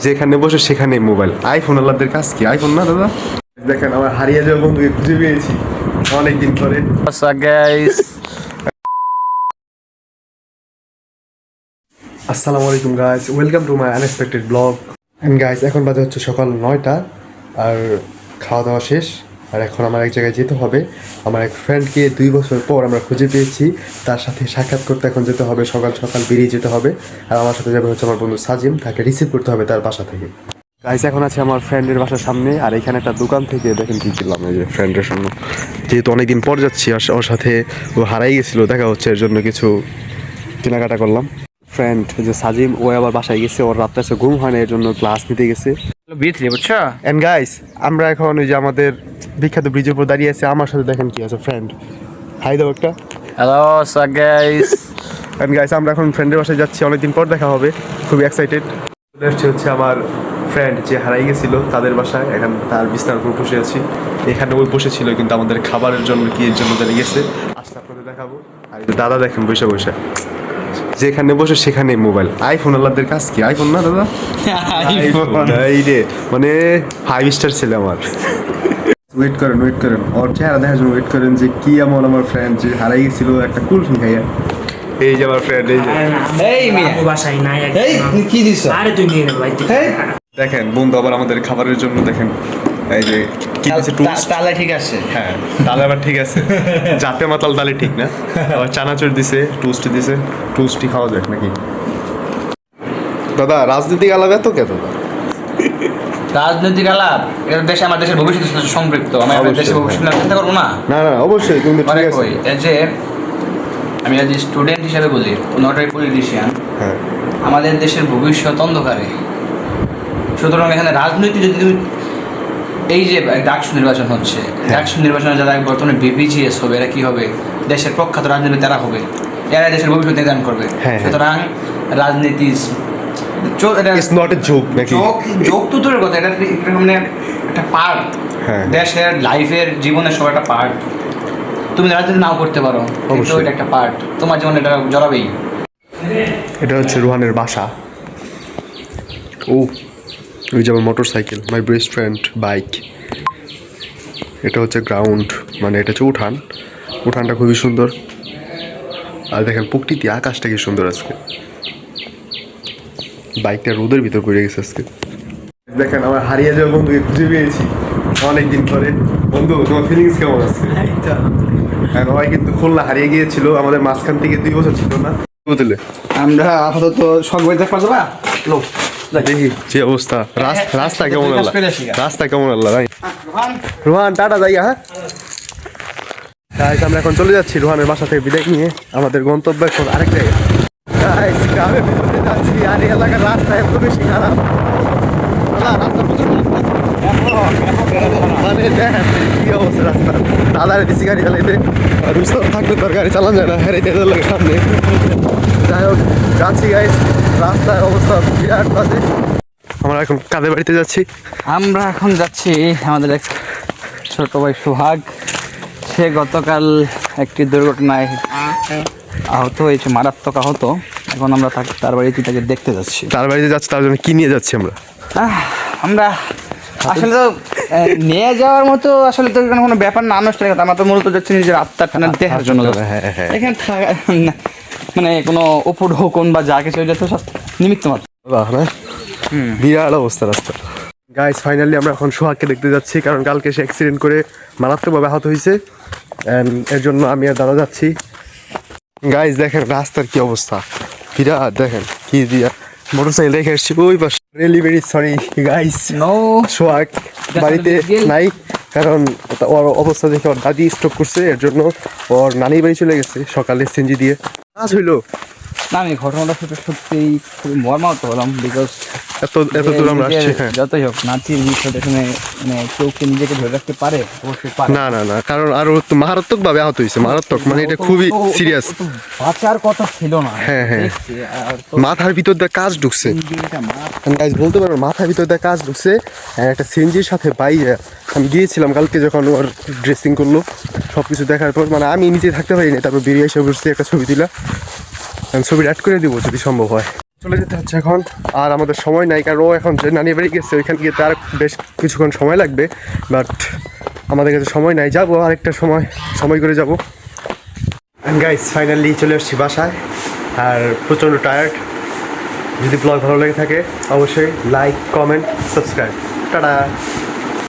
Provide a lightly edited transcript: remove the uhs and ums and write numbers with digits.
যেখানে বসে সেখানে মোবাইল। আইফোন আল্লাহদের কাজ কি? আইফোন না দাদা। দেখেন আমার হারিয়ে যাওয়া বন্ধুকে খুঁজে পেয়েছি অনেকদিন পরে। আসসালামু আলাইকুম guys, welcome to my unexpected blog. And guys এখন বাজে হচ্ছে সকাল 9টা আর খাওয়া দাওয়া শেষ। আর এখন আমার এক জায়গায় যেতে হবে। আমার এক ফ্রেন্ডকে 2 বছর পর আমরা খুঁজে পেয়েছি, তার সাথে সাক্ষাৎ করতে এখন যেতে হবে। সকাল সকাল বেরিয়ে যেতে হবে। আর আমার সাথে যাবে হচ্ছে আমার বন্ধু সাজিম, তাকে রিসিভ করতে হবে তার বাসা থেকে। গাইস এখন আছে আমার ফ্রেন্ডের বাসার সামনে, আর এখানে একটা দোকান থেকে দেখেন কি কিনলাম এই যে ফ্রেন্ডের সামনে, যেহেতু অনেকদিন পর যাচ্ছি আর ওর সাথে ও হারাই গেছিলো, দেখা হচ্ছে এর জন্য কিছু কেনাকাটা করলাম। ফ্রেন্ড যে সাজিম, ও আবার বাসায় গেছে, ওর রাত্রে এসে ঘুম হয় না, এর জন্য ক্লাস নিতে গেছে। বুঝছো? এন্ড গাইস আমরা এখন ওই যে আমাদের বিখ্যাত ব্রিজের উপর দাঁড়িয়ে আছে, আমার সাথে দেখেন কি আছে ফ্রেন্ড। হাই দাও একটা। Hello guys. এন্ড গাইস আমরা এখন ফ্রেন্ডের বাসায় যাচ্ছি, অনেকদিন পর দেখা হবে, খুবই এক্সাইটেড। হচ্ছে আমার ফ্রেন্ড যে হারাই গেছিল তাদের বাসায়, এখন তার বিছানার উপর বসে আছি। এখানে ওই বসেছিল কিন্তু আমাদের খাবারের জন্য কি এর জন্য জানি গেছে, আসলে আপনাদের দেখাবো। আর এই যে দাদা দেখেন বসে বসে, যেখানে বসে সেখানে মোবাইল। আইফোন আল্লাহদের কাজ কি? আইফোন না দাদা? এই রে মানে 5 স্টার ছেলে আমার। ওয়েট করেন ওর চেহারা দেখার জন্য ওয়েট করেন যে কি এমন আমার ফ্রেন্ড যে হারাই গেছিল একটা কুলফি খাইয়া। এই যে আমার ফ্রেন্ড, এই যে এই মিয়া বাসায় নাই। এই কি দিছো? আরে তুই নিয়ে নে ভাই। দেখেন বন্ধু আবার আমাদের খাবারের জন্য দেখেন এই যে কি আছে টোস্ট। তাহলে ঠিক আছে। হ্যাঁ তাহলে আবার ঠিক আছে, জাতে মাতাল তাহলে ঠিক না। আবার চানাচুর দিছে, টোস্ট দিছে, টোস্টই খাওয়া যাক নাকি? দাদা রাজনীতিক আলাদা তো কে দাদা? রাজনৈতিক আলাপ, এটা দেশে আমার দেশের ভবিষ্যতের সাথে সম্পৃক্ত। আমি আমার অবশ্যই, দেশের ভবিষ্যৎ নিয়ে চিন্তা করবো না? না না অবশ্যই তুমি ঠিক আছে। কই এই যে আমি আজ স্টুডেন্ট হিসেবে বলি, নট এ পলিটিশিয়ান। হ্যাঁ আমাদের দেশের ভবিষ্যৎ অন্ধকারে। সুতরাং এখানে রাজনীতি যদি তুমি এই যে ডাকসু নির্বাচন হচ্ছে, ডাকসু নির্বাচনে যারা বর্তমানে বিপিজিএস হবে, এরা কি হবে? দেশের প্রখ্যাত রাজনীতি তারা হবে, এরা দেশের ভবিষ্যৎ নির্ধারণ করবে। সুতরাং রাজনীতি ইটস নট এ জোক নাকি? জোক তো দূরের কথা, এটা মানে একটা পার্ট, দেশের লাইফের জীবনের সব একটা পার্ট। তুমি রাজনীতি নাও করতে পারো, কিন্তু এটা একটা পার্ট, তোমার জীবনে এটা জড়াবেই। এটা হচ্ছে রুহানের বাসা। ও ওই যে আমার motor cycle, my best friend bike. এটা হচ্ছে গ্রাউন্ড, মানে এটা হচ্ছে উঠান। উঠানটা খুবই সুন্দর। আর দেখেন প্রকৃতি, আকাশটা কি সুন্দর আজকে। বাইকটা রোদের ভিতর পড়ে গেছে আজকে। দেখেন আমার হারিয়ে যাওয়া বন্ধুকে খুঁজে পেয়েছি অনেকদিন পরে। বন্ধু তোমার ফিলিংস কেমন আছে? হ্যাঁ ওই কিন্তু খুলনা হারিয়ে গিয়েছিল, আমাদের মাঝখান থেকে 2 বছর ছিল না বুঝলে। আমরা আপাতত সব বই দেখতে পারবো। দেখি যে অবস্থা, রাস্তা কেমন আল্লাহ, রাস্তা কেমন আল্লাহ ভাই। রোহান টাটা যাই। হ্যাঁ আমরা এখন চলে যাচ্ছি রোহানের বাসা থেকে বিদায় নিয়ে। আমাদের গন্তব্য এখন আরেক জায়গায়। গ্রামের ভিতরে যাচ্ছি আর এই এলাকার রাস্তা এত বেশি খারাপ। মানে দেখেন কি অবস্থা রাস্তা। দাদার বেশি গাড়ি চালাইতে রুস্তম থাকলে তোর গাড়ি চালানো যায় না, হেরেতে সামনে। যাই হোক যাচ্ছি গাইস, রাস্তার অবস্থা বিরাট বাজে। আমরা এখন কাদের বাড়িতে যাচ্ছি? আমরা এখন যাচ্ছি আমাদের এক ছোট ভাই সোহাগ। সে গতকাল একটি দুর্ঘটনায় আহত হয়েছে, মারাত্মক আহত। এখন আমরা তার বাড়িতে তাকে দেখতে যাচ্ছি। তার বাড়িতে যাচ্ছি, তার জন্য কি নিয়ে যাচ্ছি আমরা? আমরা আসলে তো নিয়ে যাওয়ার মতো আসলে তো কোনো ব্যাপার না, আনুষ্ঠানিকতা। আমরা তো মূলত যাচ্ছি নিজের আত্মাটা দেখার জন্য। এখানে মানে কোনো উপঢৌকন বা যা কিছু এটা তো সব নিমিত্ত মাত্র। বিরাট অবস্থা রাস্তা। গাইস ফাইনালি আমরা এখন সোহাগকে দেখতে যাচ্ছি, কারণ কালকে সে অ্যাক্সিডেন্ট করে মারাত্মকভাবে আহত হয়েছে। এর জন্য আমি আর দাদা যাচ্ছি। গাইস দেখেন রাস্তার কি অবস্থা, বিরাট। দেখেন কি দিয়া মোটরসাইকেল রেখে এসছি ওই পাশে। Really very sorry guys, no Sohag বাড়িতে নাই, কারণ ওর অবস্থা দেখে ওর দাদি স্ট্রোক করছে, এর জন্য ওর নানির বাড়ি চলে গেছে সকালে সিএনজি দিয়ে। কাজ হইলো না, আমি ঘটনাটা সত্যিই খুবই মর্মাহত হলাম। বিকজ এত দূর আমরা আসছি। যতই হোক নাতির বিষয়টা শুনে মানে কেউ কি নিজেকে ধরে রাখতে পারে? অবশ্যই পারে। না না না, কারণ আরো মারাত্মক ভাবে আহত হয়েছে, মারাত্মক মানে এটা খুবই সিরিয়াস। বাঁচার কথা ছিল না। হ্যাঁ হ্যাঁ, মাথার ভিতর দিয়ে কাজ ঢুকছে। বলতে পারবো মাথার ভিতর দিয়ে কাজ ঢুকছে একটা সিএনজির সাথে। বাইরে আমি গিয়েছিলাম কালকে, যখন ওর ড্রেসিং করলো সবকিছু দেখার পর মানে আমি নিজে থাকতে পারিনি, তারপর বেরিয়ে এসে বসছি একটা ছবি তুলা। আমি ছবি অ্যাড করে দিব যদি সম্ভব হয়। চলে যেতে হচ্ছে এখন, আর আমাদের সময় নাই, কারণ ও এখন যে নানিয়ে বাড়ি গেছে ওইখানে গিয়ে তার বেশ কিছুক্ষণ সময় লাগবে, বাট আমাদের কাছে সময় নাই, যাবো আরেকটা সময় করে যাবো। অ্যান্ড গাইস ফাইনালি চলে আসছি বাসায়, আর প্রচণ্ড টায়ার্ড। যদি ব্লগ ভালো লেগে থাকে অবশ্যই লাইক, কমেন্ট, সাবস্ক্রাইব। টাটা।